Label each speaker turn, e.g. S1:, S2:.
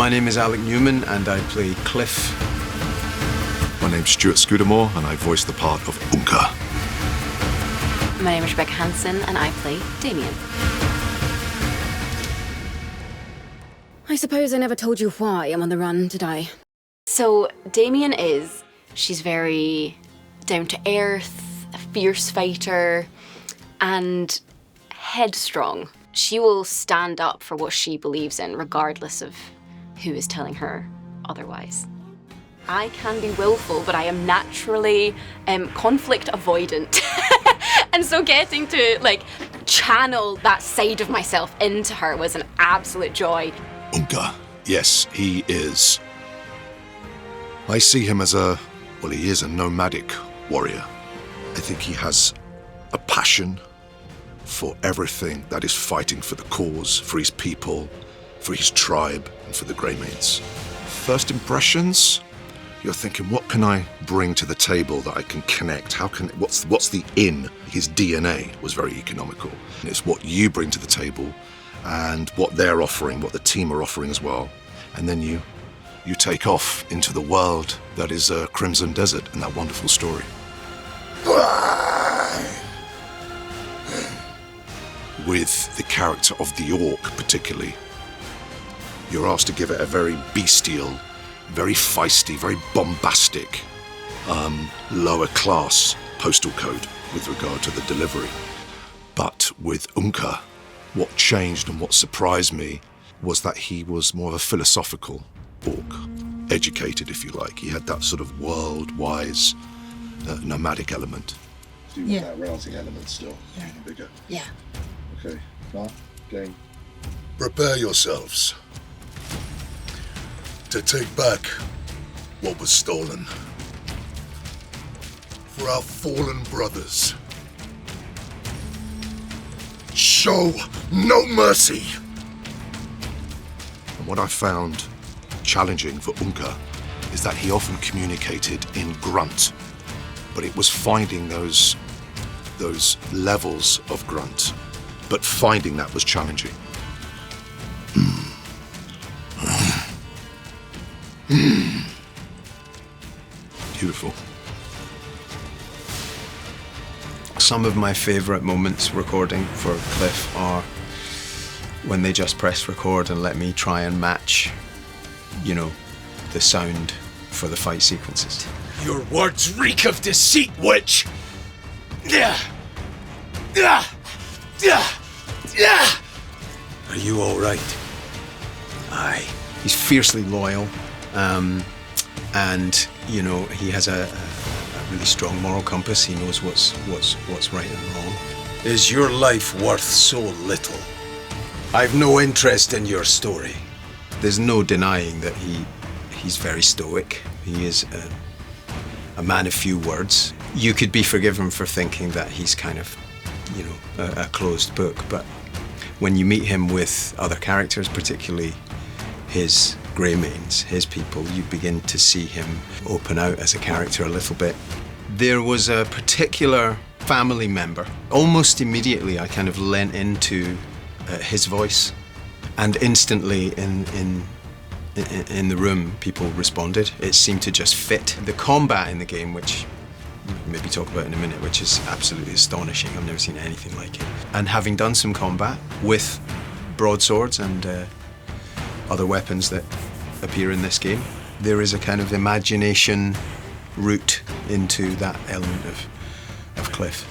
S1: My name is Alec Newman and I play Kliff.
S2: My name's Stewart Scudamore and I voice the part of Oongka.
S3: My name is Rebecca Hanssen and I play Damiane.
S4: I suppose I never told you why I'm on the run, did I?
S3: So Damiane she's very down to earth, a fierce fighter, and headstrong. She will stand up for what she believes in, regardless of who is telling her otherwise. I can be willful, but I am naturally conflict avoidant. And so getting to channel that side of myself into her was an absolute joy.
S2: Oongka, yes, he is. I see him as he is a nomadic warrior. I think he has a passion for everything that is fighting for the cause, for his people, for his tribe, and for the Greymaids. First impressions, you're thinking, what can I bring to the table that I can connect? What's the in? His DNA was very economical. And it's what you bring to the table and what they're offering, what the team are offering as well. And then you take off into the world that is Crimson Desert and that wonderful story. With the character of the Orc particularly, you're asked to give it a very bestial, very feisty, very bombastic, lower class postal code with regard to the delivery. But with Oongka, what changed and what surprised me was that he was more of a philosophical Orc, educated if you like. He had that sort of world-wise nomadic element.
S5: Yeah. That rousing element still,
S4: yeah.
S5: Bigger.
S4: Yeah.
S5: Okay, start, game.
S2: Prepare yourselves to take back what was stolen. For our fallen brothers. Show no mercy! And what I found challenging for Oongka is that he often communicated in grunt, but it was finding those levels of grunt. But finding that was challenging. Beautiful.
S1: Some of my favourite moments recording for Kliff are when they just press record and let me try and match, the sound for the fight sequences.
S6: Your words reek of deceit, witch! Yeah. Are you all right? Aye.
S1: He's fiercely loyal, and he has a really strong moral compass. He knows what's right and wrong.
S6: Is your life worth so little? I've no interest in your story.
S1: There's no denying that he's very stoic. He is a man of few words. You could be forgiven for thinking that he's kind of, a closed book, but when you meet him with other characters, particularly his Greymaids, his people, you begin to see him open out as a character a little bit. There was a particular family member. Almost immediately, I kind of lent into his voice, and instantly in the room, people responded. It seemed to just fit. The combat in the game, which we'll maybe talk about in a minute, which is absolutely astonishing. I've never seen anything like it. And having done some combat with broadswords and other weapons that appear in this game, there is a kind of imagination route into that element of Kliff.